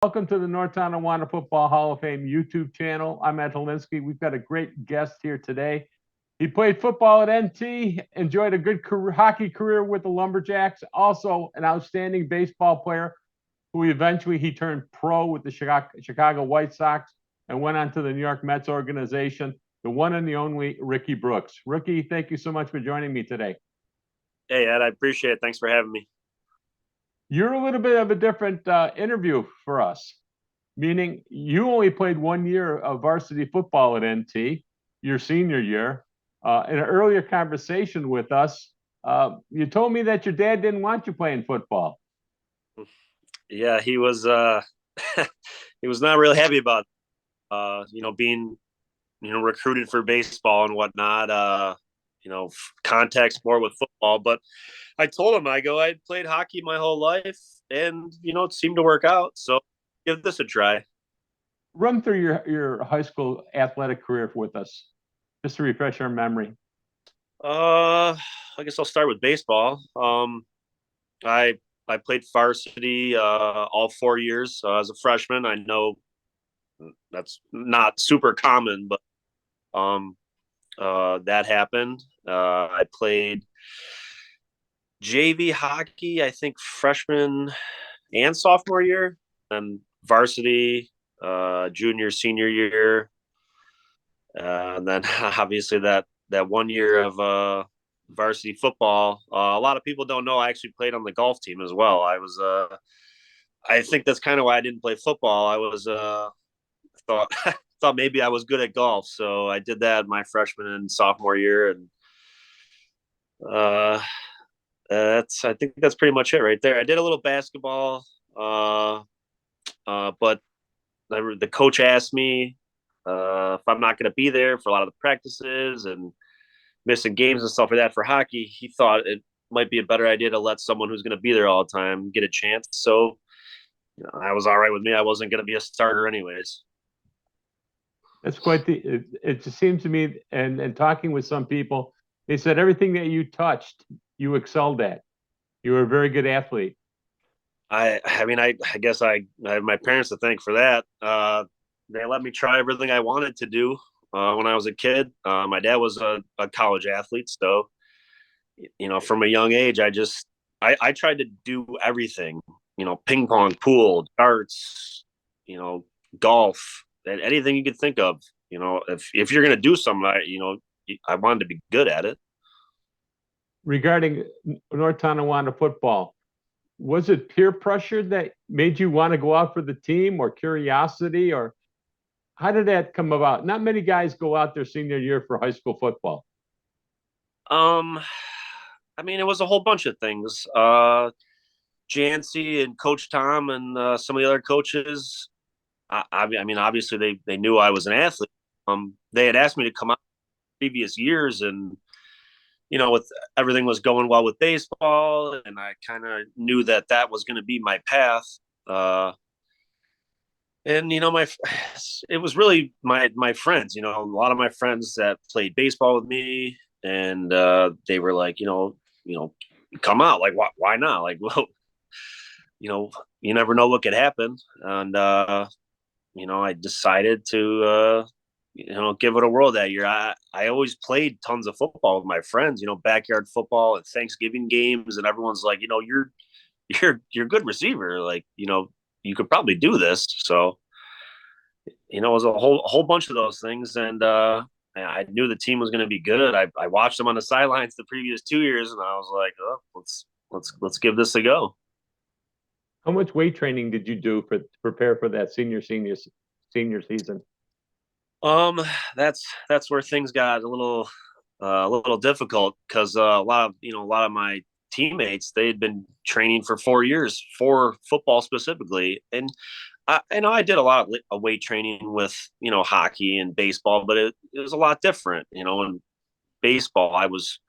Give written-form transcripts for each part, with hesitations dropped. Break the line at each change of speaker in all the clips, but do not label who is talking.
Welcome to the North Tonawanda Football Hall of Fame YouTube channel. I'm at Helinski. We've got a great guest here today. He played football at NT, enjoyed a good hockey career with the Lumberjacks, also an outstanding baseball player who eventually he turned pro with the Chicago White Sox and went on to the New York Mets organization, the one and the only Ricky Brooks. Ricky, thank you so much for joining me today.
Hey, Ed, I appreciate it. Thanks for having me.
You're a little bit of a different interview for us, meaning you only played 1 year of varsity football at NT, your senior year. In an earlier conversation with us, you told me that your dad didn't want you playing football.
Yeah, he was he was not really happy about being recruited for baseball and whatnot. Contact sport with football, but I told him I played hockey my whole life, and it seemed to work out. So give this a try.
Run through your high school athletic career with us, just to refresh our memory.
I guess I'll start with baseball. I played varsity all 4 years as a freshman. I know that's not super common, but that happened. I played JV hockey, I think freshman and sophomore year, and varsity junior, senior year, and then obviously that 1 year of varsity football. A lot of people don't know I actually played on the golf team as well. I think that's kind of why I didn't play football. I was thought thought maybe I was good at golf, so I did that my freshman and sophomore year, and I think that's pretty much it right there. I did a little basketball, but the coach asked me if I'm not going to be there for a lot of the practices and missing games and stuff like that for hockey. He thought it might be a better idea to let someone who's going to be there all the time get a chance. So that was all right with me. I wasn't going to be a starter anyways.
That's quite it just seems to me, and talking with some people, they said everything that you touched, you excelled at. You were a very good athlete.
I guess I have my parents to thank for that. They let me try everything I wanted to do when I was a kid. My dad was a college athlete, so from a young age, I tried to do everything. Ping pong, pool, darts, golf, anything you could think of. If you're gonna do something, I wanted to be good at it.
Regarding North Tonawanda football, was it peer pressure that made you want to go out for the team, or curiosity, or how did that come about? Not many guys go out their senior year for high school football.
It was a whole bunch of things. Jancy and Coach Tom and some of the other coaches. Obviously they knew I was an athlete. They had asked me to come out previous years, and with everything was going well with baseball, and I kind of knew that was going to be my path. And it was really my friends. A lot of my friends that played baseball with me, and they were like, come out. Like, why not? Like, well, you never know what could happen, and I decided to give it a whirl that year. I always played tons of football with my friends, backyard football and Thanksgiving games, and everyone's like, you're a good receiver, like, you could probably do this. So, it was a whole bunch of those things, and I knew the team was going to be good. I watched them on the sidelines the previous 2 years, and I was like, oh, let's give this a go.
How much weight training did you do to prepare for that senior season?
That's where things got a little difficult, because a lot of my teammates, they had been training for 4 years for football specifically, and I did a lot of weight training with hockey and baseball, but it was a lot different. In baseball, I was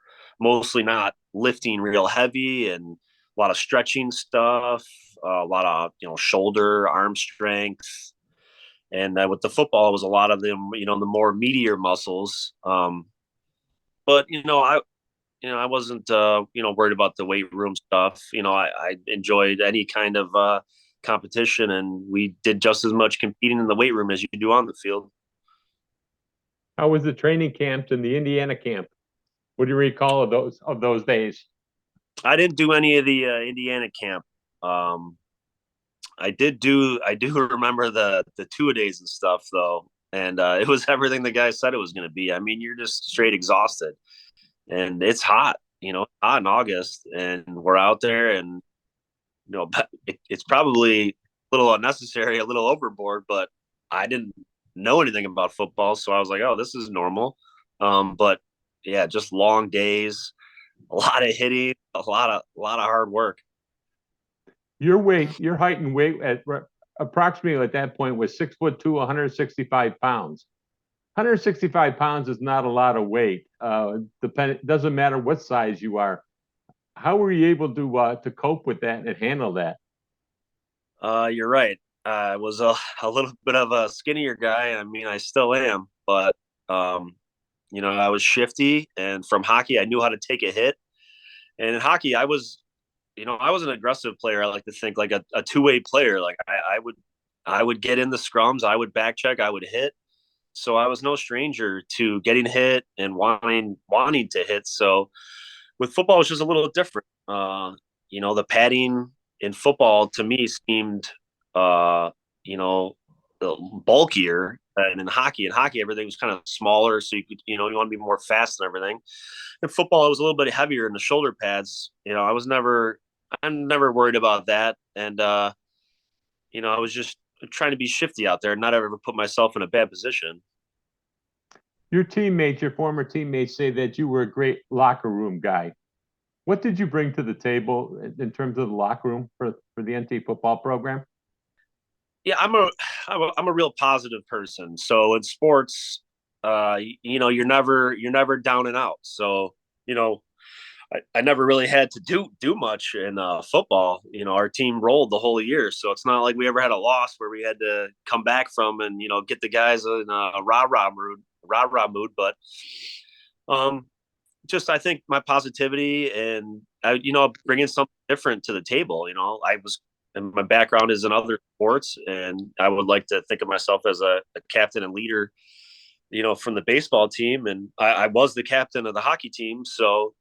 mostly not lifting real heavy, and a lot of stretching stuff, a lot of shoulder, arm strength, and with the football, it was a lot of them, the more meatier muscles. But I wasn't worried about the weight room stuff. I enjoyed any kind of competition, and we did just as much competing in the weight room as you do on the field.
How was the training camps in the Indiana camp? What do you recall of those days?
I didn't do any of the Indiana camp. Um, I do remember the two-a-days and stuff though, and it was everything the guy said it was going to be. I mean, you're just straight exhausted, and it's hot, hot in August, and we're out there, and it's probably a little unnecessary, a little overboard, but I didn't know anything about football, so I was like, oh, this is normal. But yeah, just long days, a lot of hitting, a lot of hard work.
Your height and weight at approximately at that point was 6'2", 165 pounds. 165 pounds is not a lot of weight. Doesn't matter what size you are. How were you able to cope with that and handle that?
You're right. I was a little bit of a skinnier guy. I mean, I still am, but I was shifty, and from hockey, I knew how to take a hit. And in hockey, I was an aggressive player. I like to think like a two-way player. Like I would get in the scrums, I would back check, I would hit. So I was no stranger to getting hit and wanting to hit. So with football, it's just a little different. The padding in football to me seemed, you know, bulkier than in hockey, everything was kind of smaller, so you could, you want to be more fast and everything. In football, it was a little bit heavier in the shoulder pads. I'm never worried about that, and I was just trying to be shifty out there and not ever put myself in a bad position.
Your former teammates say that you were a great locker room guy. What did you bring to the table in terms of the locker room for the NT football program?
Yeah, I'm a real positive person. So in sports, you're never down and out. So I never really had to do much in football. Our team rolled the whole year, so it's not like we ever had a loss where we had to come back from and get the guys in a rah rah mood. But um, just I think my positivity and bringing something different to the table. And my background is in other sports, and I would like to think of myself as a captain and leader. From the baseball team, and I was the captain of the hockey team. So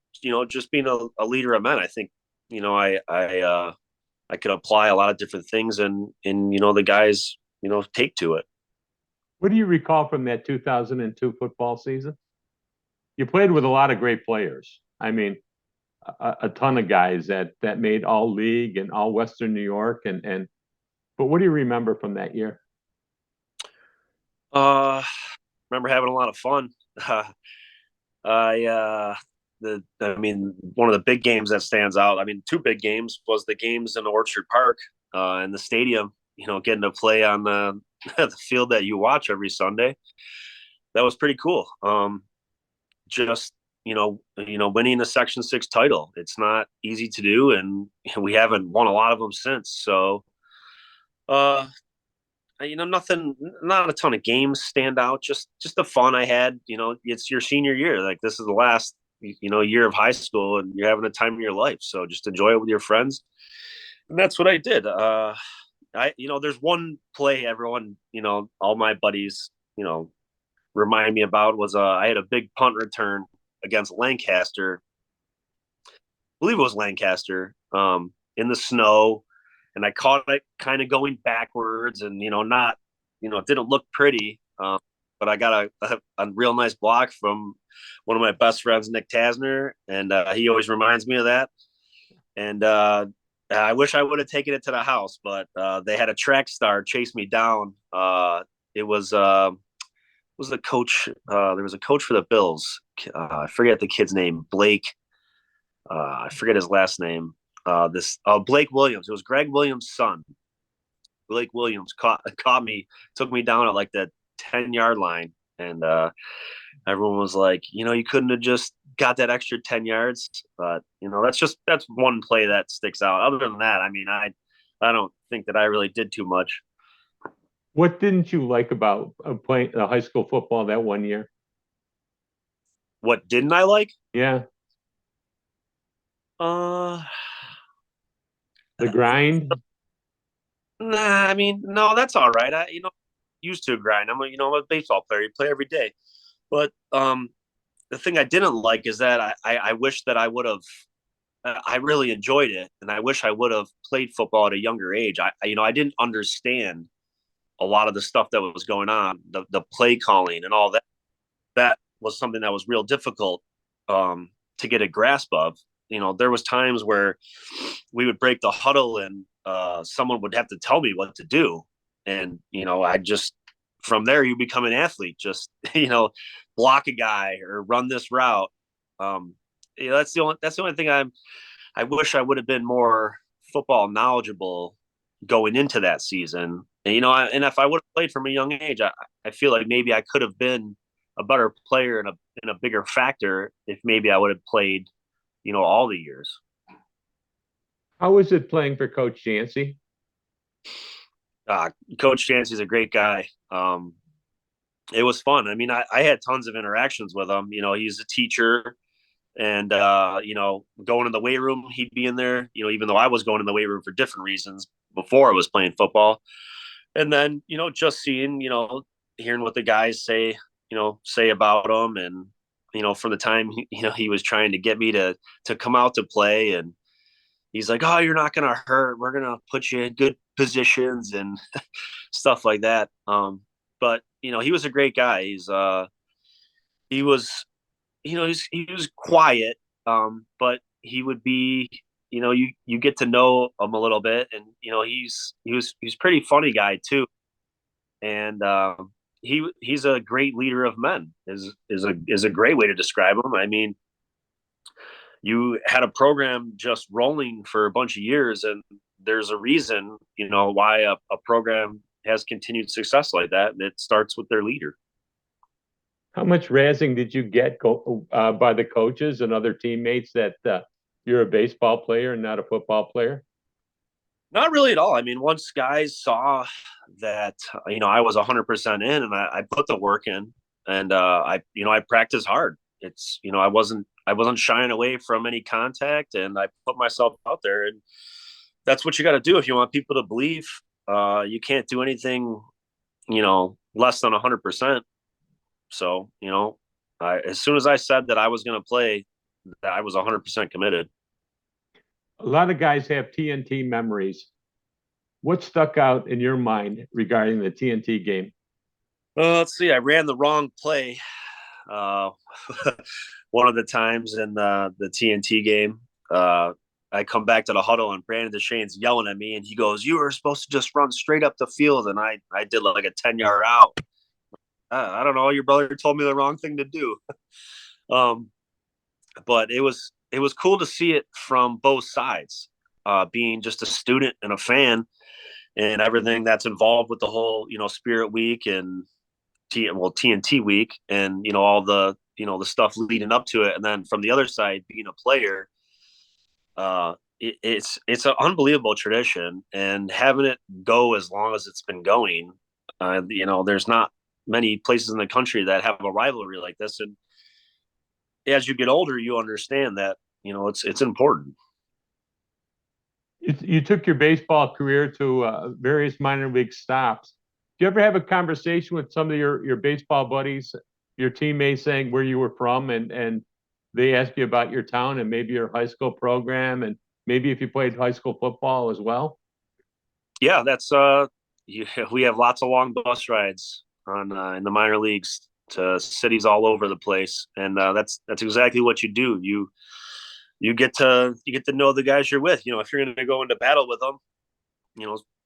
just being a leader of men, I think I could apply a lot of different things, and the guys take to it.
What do you recall from that 2002 football season? You played with a lot of great players. I mean, a ton of guys that made all league and all Western New York and but what do you remember from that year?
Uh, remember having a lot of fun. I I mean, one of the big games that stands out. I mean, two big games was the games in Orchard Park, in the stadium. Getting to play on the the field that you watch every Sunday. That was pretty cool. Just winning the Section 6 title. It's not easy to do, and we haven't won a lot of them since. So, uh, nothing, not a ton of games stand out. Just the fun I had. It's your senior year. Like this is the last year of high school, and you're having a time of your life. So just enjoy it with your friends, and that's what I did. There's one play everyone, all my buddies, remind me about was I had a big punt return against Lancaster. I believe it was Lancaster, in the snow, and I caught it kind of going backwards, and not, it didn't look pretty, but I got a real nice block from one of my best friends, Nick Tasner, and he always reminds me of that. And I wish I would have taken it to the house, but they had a track star chase me down. It was the coach. There was a coach for the Bills. I forget the kid's name. Blake. I forget his last name. Blake Williams. It was Greg Williams' son. Blake Williams caught me, took me down at like the 10-yard line, and everyone was like, you couldn't have just got that extra 10 yards. But that's one play that sticks out. Other than that, I mean, I don't think that I really did too much.
What didn't you like about playing high school football that one year?
What didn't I like?
Yeah,
Uh,
the grind.
Nah, I mean, no, that's all right. I, used to grind. I'm a baseball player. You play every day. But the thing I didn't like is that I wish that I would have. I really enjoyed it, and I wish I would have played football at a younger age. I didn't understand a lot of the stuff that was going on, the play calling and all that. That was something that was real difficult to get a grasp of. There was times where we would break the huddle and someone would have to tell me what to do, and I just from there you become an athlete. Just block a guy or run this route. Um, that's the only thing I wish I would have been more football knowledgeable going into that season. And if I would have played from a young age, I feel like maybe I could have been a better player and a bigger factor if maybe I would have played, all the years.
How was it playing for Coach Jancy?
Uh, Coach Chancey's a great guy. It was fun. I mean, I had tons of interactions with him. He's a teacher, and going in the weight room, he'd be in there. Even though I was going in the weight room for different reasons before I was playing football, and then just seeing, hearing what the guys say about him, and from the time he was trying to get me to come out to play, and he's like, oh, you're not gonna hurt, we're gonna put you in good positions and stuff like that. But he was a great guy. He was he was quiet, but he would be, you get to know him a little bit, and he was pretty funny guy too, and he's a great leader of men is a great way to describe him. I mean, you had a program just rolling for a bunch of years, and there's a reason, why a program has continued success like that, and it starts with their leader.
How much razzing did you get by the coaches and other teammates that you're a baseball player and not a football player?
Not really at all. I mean, once guys saw that, I was 100% in, and I put the work in, and I practiced hard. I wasn't shying away from any contact, and I put myself out there, and that's what you got to do if you want people to believe. You can't do anything, less than 100%. So, as soon as I said that I was going to play, I was 100% committed.
A lot of guys have TNT memories. What stuck out in your mind regarding the TNT game?
Let's see. I ran the wrong play uh, one of the times in the TNT game. I come back to the huddle, and Brandon Deshane's yelling at me, and he goes, "You were supposed to just run straight up the field," and I did like a 10-yard out. I don't know. Your brother told me the wrong thing to do. um, but it was cool to see it from both sides. Being just a student and a fan, and everything that's involved with the whole, Spirit Week and TNT Week, and all the stuff leading up to it, and then from the other side, being a player, it's an unbelievable tradition, and having it go as long as it's been going. There's not many places in the country that have a rivalry like this, and as you get older, you understand that it's important.
You took your baseball career to various minor league stops. Do you ever have a conversation with some of your baseball buddies, your teammates, saying where you were from, and they ask you about your town and maybe your high school program, and maybe if you played high school football as well?
Yeah, that's we have lots of long bus rides on in the minor leagues to cities all over the place, and that's exactly what you do. You get to know the guys you're with. If you're going to go into battle with them,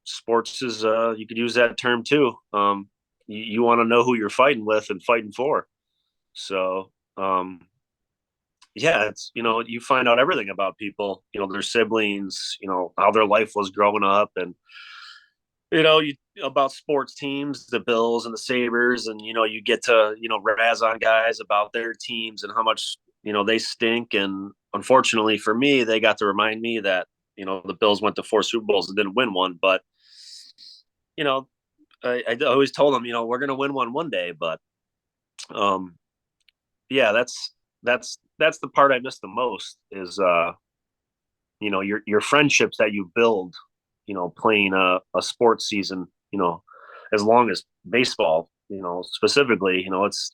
sports is you could use that term too. You want to know who you're fighting with and fighting for. So yeah, it's you find out everything about people, their siblings, how their life was growing up, and about sports teams, the Bills and the Sabres, and you get to razz on guys about their teams and how much they stink. And unfortunately for me, they got to remind me that the Bills went to 4 Super Bowls and didn't win one. But you know, I always told them, we're gonna win one day. But um, yeah, that's the part I miss the most is your friendships that you build playing a sports season, as long as baseball, specifically, it's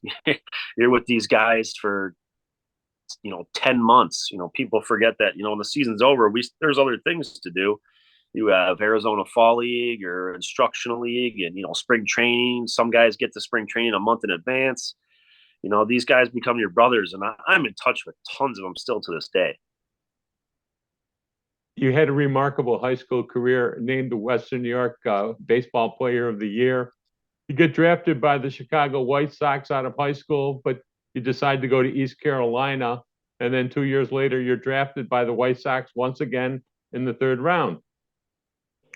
you're with these guys for 10 months. People forget that, when the season's over, there's other things to do. You have Arizona Fall League or Instructional League and, spring training. Some guys get to spring training a month in advance. These guys become your brothers, and I'm in touch with tons of them still to this day.
You had a remarkable high school career, named the Western New York Baseball Player of the Year. You get drafted by the Chicago White Sox out of high school, but you decide to go to East Carolina. And then 2 years later, you're drafted by the White Sox once again in the third round.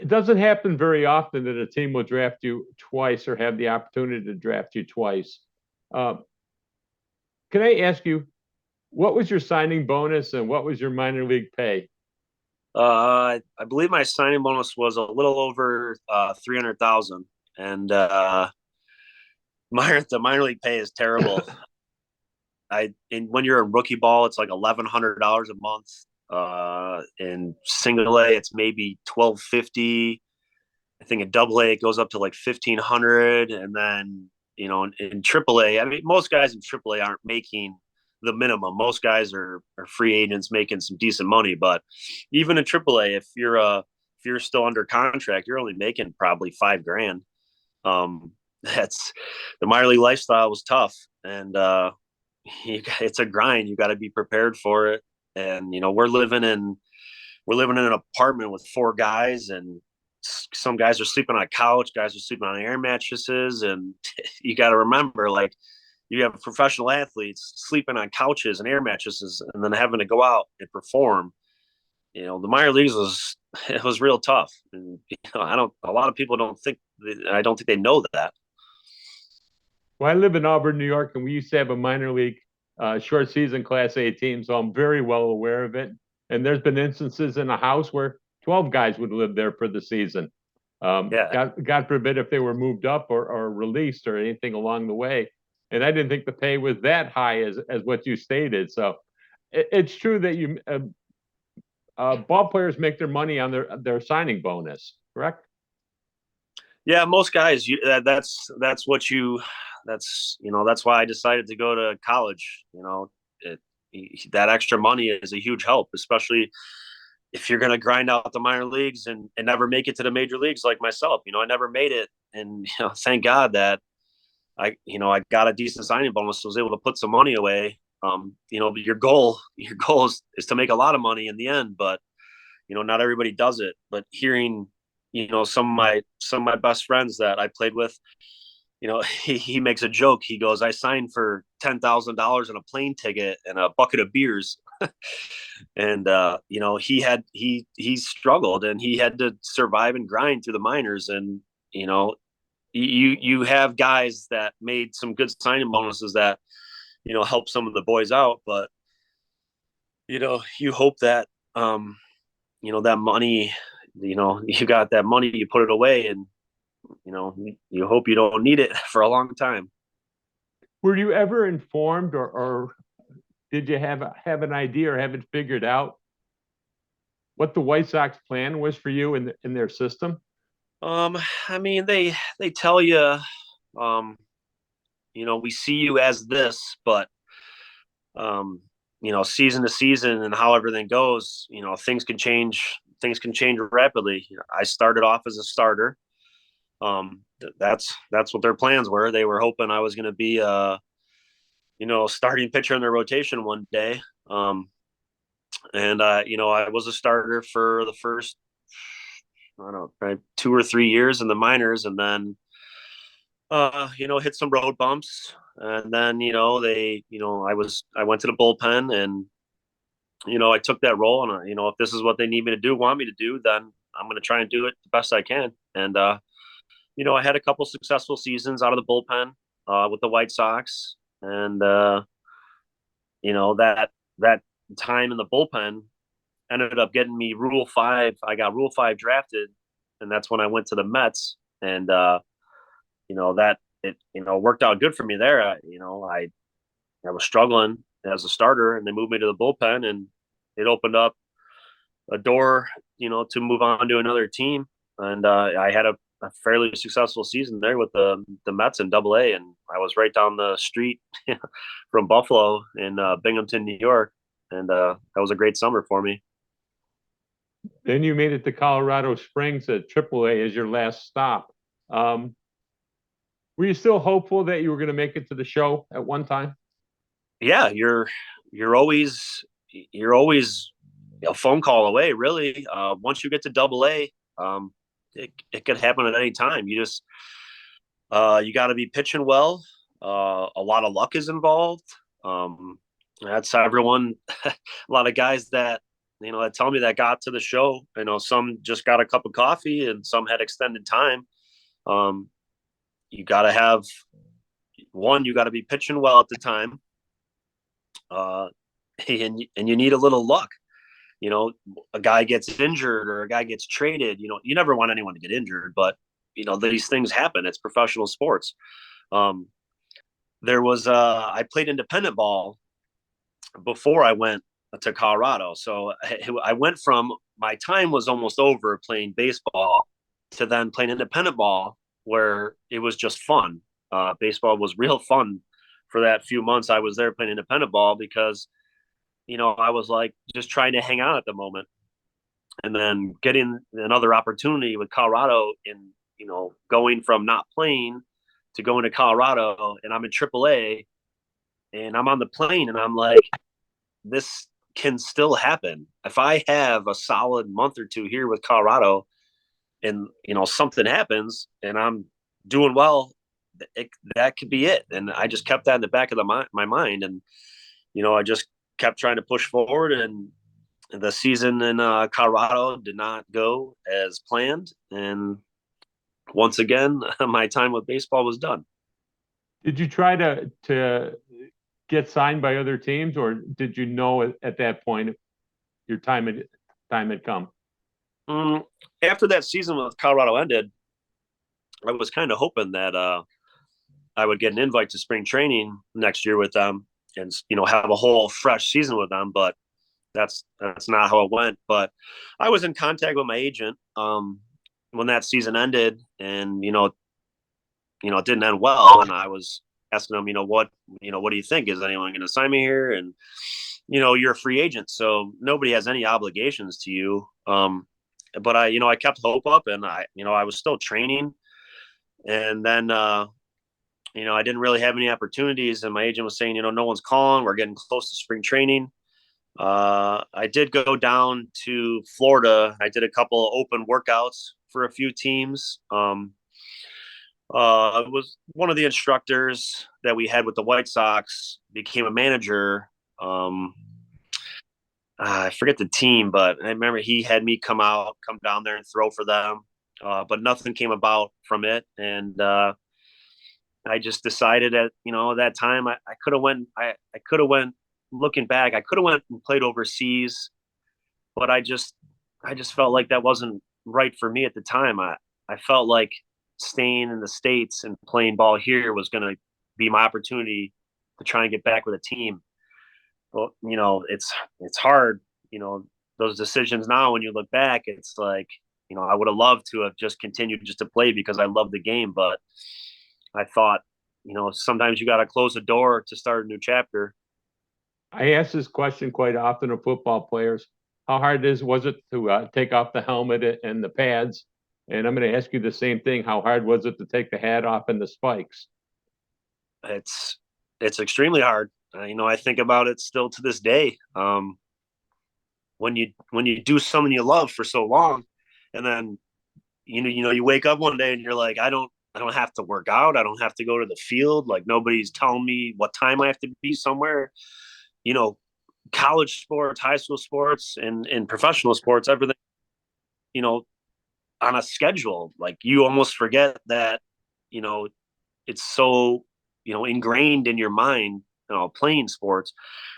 It doesn't happen very often that a team will draft you twice or have the opportunity to draft you twice. Can I ask you, what was your signing bonus and what was your minor league pay?
I believe my signing bonus was a little over 300,000, and the minor league pay is terrible. When you're in rookie ball, it's like $1,100 a month. In single A, it's maybe $1,250. I think in double A, it goes up to like $1,500, and then in triple A, I mean, most guys in triple A aren't making the minimum. Most guys are free agents making some decent money, but even in triple A, if you're still under contract, you're only making probably $5,000. That's the minor league lifestyle was tough, and it's a grind. You got to be prepared for it. And we're living in an apartment with 4 guys, and some guys are sleeping on a couch, guys are sleeping on air mattresses, and you got to remember, like, you have professional athletes sleeping on couches and air mattresses, and then having to go out and perform. The minor leagues was real tough, and a lot of people don't think they know that.
Well, I live in Auburn, New York, and we used to have a minor league short season Class A team, so I'm very well aware of it. And there's been instances in a house where 12 guys would live there for the season. God forbid if they were moved up or released or anything along the way. And I didn't think the pay was that high as what you stated. So it's true that ball players make their money on their signing bonus, correct?
Yeah, most guys. That's why I decided to go to college. That extra money is a huge help, especially if you're going to grind out the minor leagues and never make it to the major leagues like myself. I never made it, and thank God that I got a decent signing bonus, was able to put some money away. Your goal is to make a lot of money in the end, but not everybody does it. But hearing some of my best friends that I played with, he makes a joke. He goes, I signed for $10,000 and a plane ticket and a bucket of beers. And he struggled, and he had to survive and grind through the minors. And you have guys that made some good signing bonuses that help some of the boys out, but you hope that that money, you got that money, you put it away, and you hope you don't need it for a long time.
Were you ever informed, or did you have an idea or have it figured out what the White Sox plan was for you in their system?
I mean, they tell you, we see you as this, but season to season and how everything goes, things can change. Things can change rapidly. I started off as a starter. That's what their plans were. They were hoping I was going to be a starting pitcher in their rotation one day. I was a starter for the first, I don't know, probably 2 or 3 years in the minors, and then hit some road bumps, and then I went to the bullpen, and I took that role, and if this is what they need me to do, want me to do, then I'm going to try and do it the best I can. And I had a couple successful seasons out of the bullpen with the White Sox, and that time in the bullpen ended up getting me Rule 5. I got Rule 5 drafted, and that's when I went to the Mets, and that it worked out good for me there. I was struggling as a starter, and they moved me to the bullpen, and it opened up a door, to move on to another team. And I had a fairly successful season there with the Mets in Double A, and I was right down the street from Buffalo in Binghamton, New York, and that was a great summer for me.
Then you made it to Colorado Springs at AAA as your last stop. Um, were you still hopeful that you were going to make it to the show at one time?
Yeah, you're always a phone call away, really. Once you get to Double A, it could happen at any time. You got to be pitching well. A lot of luck is involved. That's everyone. A lot of guys that that tell me that got to the show. Some just got a cup of coffee, and some had extended time. You got to have one. You got to be pitching well at the time, and you need a little luck. A guy gets injured or a guy gets traded. You never want anyone to get injured, but these things happen. It's professional sports. I played independent ball before I went to Colorado. So I went from my time was almost over playing baseball to then playing independent ball, where it was just fun. Baseball was real fun for that few months I was there playing independent ball, because I was like just trying to hang out at the moment, and then getting another opportunity with Colorado in going from not playing to going to Colorado, and I'm in AAA, and I'm on the plane, and I'm like, this can still happen. If I have a solid month or two here with Colorado, and something happens, and I'm doing well, that could be it. And I just kept that in the back of my mind, and I just kept trying to push forward, and the season in Colorado did not go as planned. And once again, my time with baseball was done.
Did you try to get signed by other teams, or did you know at that point your time had come?
After that season with Colorado ended, I was kind of hoping that I would get an invite to spring training next year with them, and have a whole fresh season with them. But that's not how it went. But I was in contact with my agent when that season ended, and it didn't end well. And I was asking him, what do you think? Is anyone going to sign me here? And you're a free agent, so nobody has any obligations to you. But I kept hope up, and I was still training, and then I didn't really have any opportunities, and my agent was saying, no one's calling. We're getting close to spring training. I did go down to Florida. I did a couple of open workouts for a few teams. It was one of the instructors that we had with the White Sox became a manager. I forget the team, but I remember he had me come down there and throw for them. But nothing came about from it. And I just decided at, that time I could have went looking back, I could have went and played overseas, but I just felt like that wasn't right for me at the time. I felt like staying in the States and playing ball here was going to be my opportunity to try and get back with a team. Well, it's hard, those decisions now, when you look back, it's like, I would have loved to have just continued just to play because I love the game. But I thought, sometimes you got to close a door to start a new chapter.
I ask this question quite often of football players. How hard was it to take off the helmet and the pads? And I'm going to ask you the same thing. How hard was it to take the hat off and the spikes?
It's extremely hard. I think about it still to this day. When you do something you love for so long, and then you wake up one day and you're like, I don't have to work out. I don't have to go to the field. Like, nobody's telling me what time I have to be somewhere. College sports, high school sports, and professional sports, everything, on a schedule. Like, you almost forget that, it's so, ingrained in your mind, playing sports.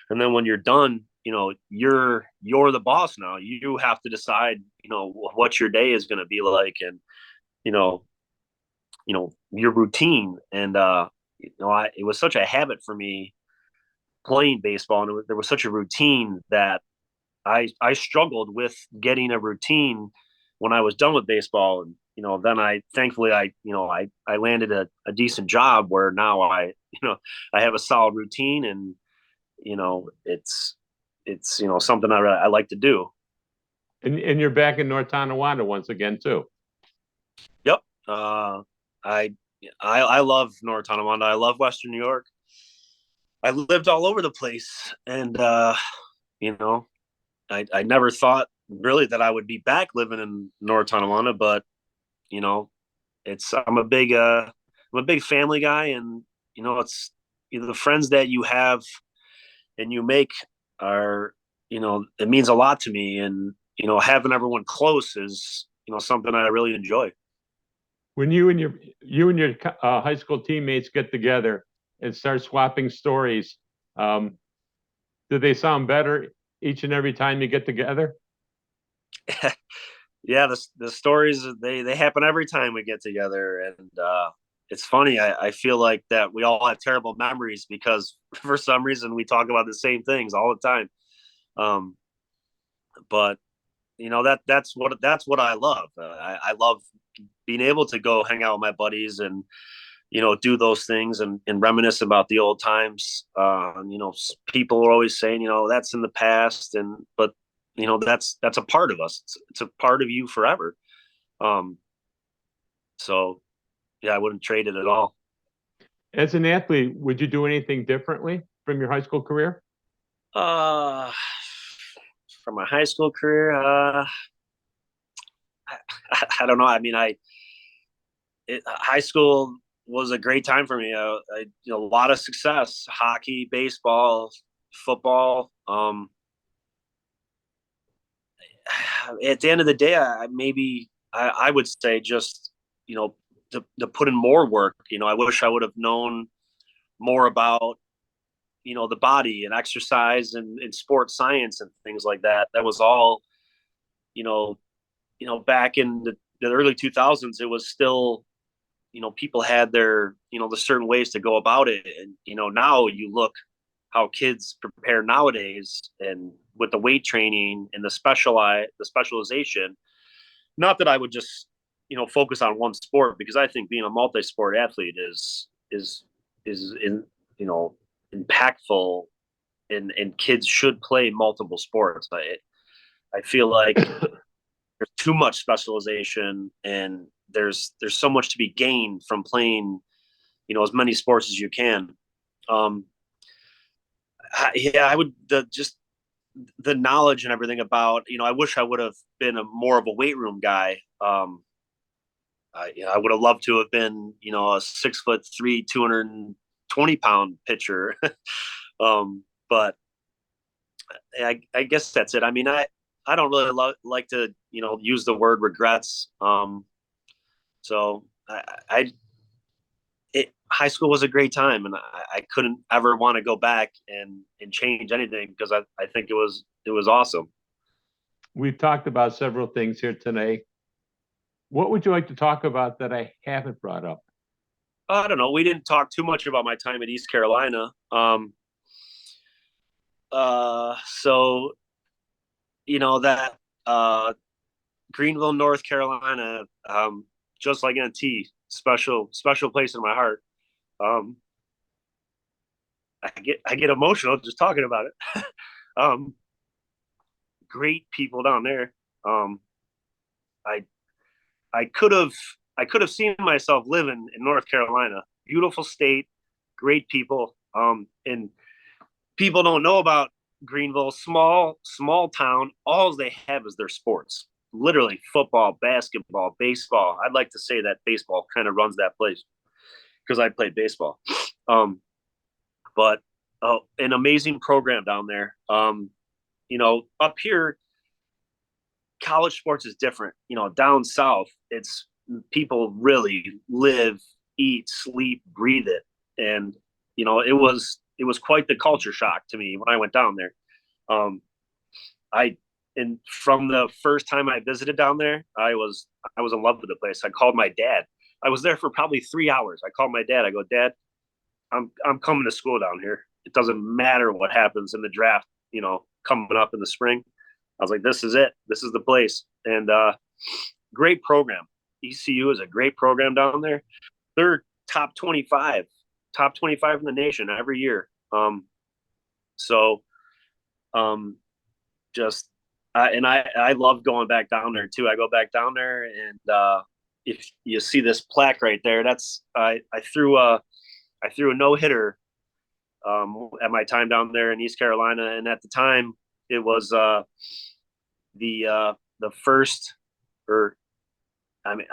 And then when you're done, you're the boss now. You have to decide, what your day is going to be like, and, your routine. And, it was such a habit for me playing baseball, and there was such a routine that I struggled with getting a routine when I was done with baseball. And, then thankfully I landed a decent job where now I have a solid routine, and, it's something I like to do.
And you're back in North Tonawanda once again too.
Yep. I love North Tonawanda. I love Western New York. I lived all over the place, and you know, I never thought really that I would be back living in North Tonawanda, but you know, it's I'm a big family guy, and it's the friends that you have and you make are it means a lot to me, and having everyone close is something I really enjoy.
When you and your high school teammates get together and start swapping stories, um, do they sound better each and every time you get together?
Yeah, the stories they happen every time we get together, and it's funny. I feel like that we all have terrible memories because for some reason we talk about the same things all the time. Um, but that's what I love. I love being able to go hang out with my buddies and do those things and reminisce about the old times. People are always saying that's in the past, and but that's a part of us. It's a part of you forever. Um, so yeah, I wouldn't trade it at all.
As an athlete, would you do anything differently from your high school career?
Uh, for my high school career, I don't know. I mean, high school was a great time for me. A lot of success: hockey, baseball, football. At the end of the day, I would say just to put in more work. I wish I would have known more about the body and exercise and sports science and things like that. That was all you know back in the early 2000s. It was still people had their the certain ways to go about it, and now you look how kids prepare nowadays, and with the weight training and the specialization. Not that I would just focus on one sport, because I think being a multi-sport athlete is in impactful, and kids should play multiple sports. I feel like there's too much specialization, and there's so much to be gained from playing as many sports as you can. um yeah, I would just the knowledge and everything about I wish I would have been a more of a weight room guy. I would have loved to have been a 6'3", 220-pound pitcher. But I guess that's it. I mean, I don't really like to use the word regrets. So high school was a great time, and I couldn't ever want to go back and change anything, because I think it was awesome.
We've talked about several things here today. What would you like to talk about that I haven't brought up?
I don't know. We didn't talk too much about my time at East Carolina. So that Greenville, North Carolina, just like NT, special place in my heart. Um, I get emotional just talking about it. um, Great people down there. I I could have seen myself living in North Carolina. Beautiful state, great people. And people don't know about Greenville, small town. All they have is their sports. Literally football, basketball, baseball. I'd like to say that baseball kind of runs that place because I played baseball. But an amazing program down there. Up here, college sports is different. Down south, it's people really live, eat, sleep, breathe it, and it was quite the culture shock to me when I went down there. Um, I and from the first time I visited down there, I was in love with the place. I called my dad. I was there for probably 3 hours. I called my dad. I go, Dad, I'm coming to school down here. It doesn't matter what happens in the draft, coming up in the spring. I was like, this is it. This is the place. And great program. ECU is a great program down there. They're top 25 in the nation every year. So just and I love going back down there too. I go back down there, and if you see this plaque right there, that's I threw a no hitter at my time down there in East Carolina, and at the time it was the first, or I mean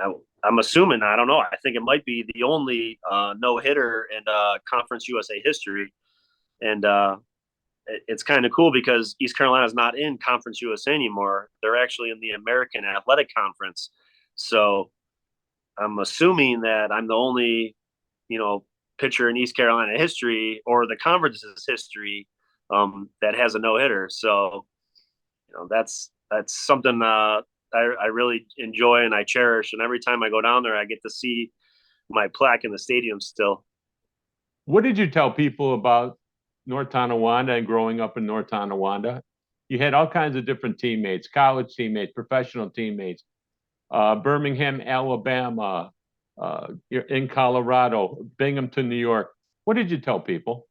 I'm assuming, I don't know, I think it might be the only no hitter in Conference USA history, and it's kind of cool because East Carolina is not in Conference USA anymore. They're actually in the American Athletic Conference. So I'm assuming that I'm the only, pitcher in East Carolina history or the conference's history that has a no hitter. So, that's something I really enjoy and I cherish. And every time I go down there, I get to see my plaque in the stadium still.
What did you tell people about North Tonawanda and growing up in North Tonawanda? You had all kinds of different teammates, college teammates, professional teammates, Birmingham, Alabama, you're in Colorado, Binghamton, New York. What did you tell people?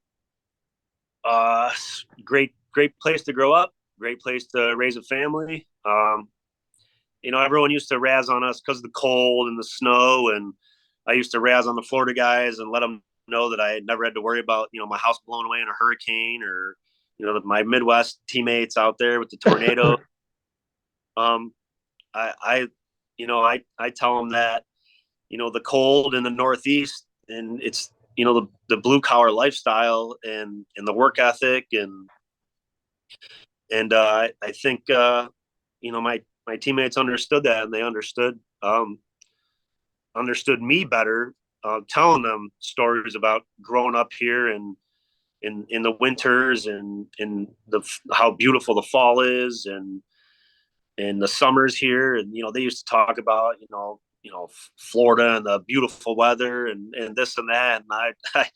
Great place to grow up. Great place to raise a family. Everyone used to razz on us because of the cold and the snow, and I used to razz on the Florida guys and let them know that I had never had to worry about, my house blown away in a hurricane, or, my Midwest teammates out there with the tornado. I tell them that, the cold in the Northeast, and it's, the blue collar lifestyle and the work ethic. And I think, my teammates understood that, and they understood me better, telling them stories about growing up here and in the winters and in how beautiful the fall is and the summers here. And, they used to talk about, Florida and the beautiful weather and this and that. And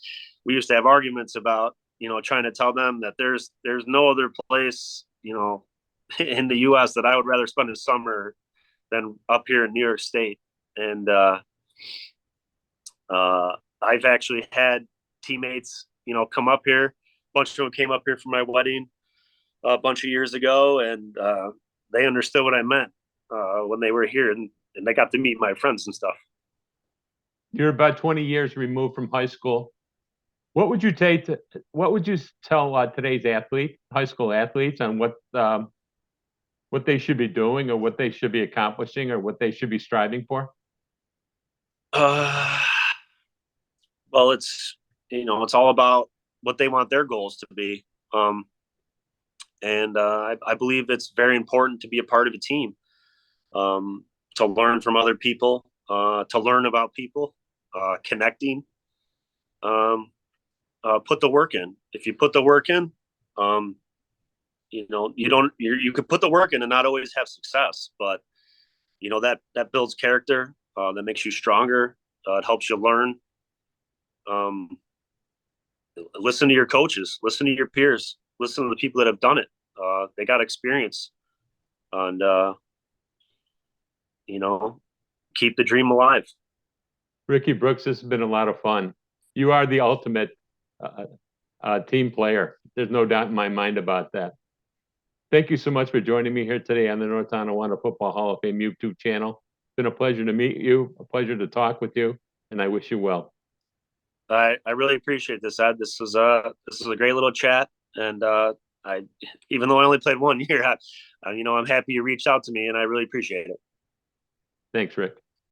we used to have arguments about, trying to tell them that there's no other place, in the U.S. that I would rather spend a summer than up here in New York State. And I've actually had teammates, come up here. A bunch of them came up here for my wedding a bunch of years ago, and they understood what I meant when they were here, and they got to meet my friends and stuff.
You're about 20 years removed from high school. What would you tell today's high school athletes, on what they should be doing, or what they should be accomplishing, or what they should be striving for?
Well, it's all about what they want their goals to be. And I believe it's very important to be a part of a team, to learn from other people, to learn about people, connecting, put the work in. If you put the work in, you could put the work in and not always have success, but that builds character, that makes you stronger. It helps you learn. Listen to your coaches, listen to your peers, listen to the people that have done it. They got experience, and keep the dream alive.
Ricky Brooks, this has been a lot of fun. You are the ultimate team player. There's no doubt in my mind about that. Thank you so much for joining me here today on the North Tonawanda Football Hall of Fame YouTube channel. It's been a pleasure to meet you, a pleasure to talk with you, and I wish you well.
I really appreciate this, Ed. This is a great little chat, and even though I only played 1 year, I'm happy you reached out to me, and I really appreciate it.
Thanks, Rick.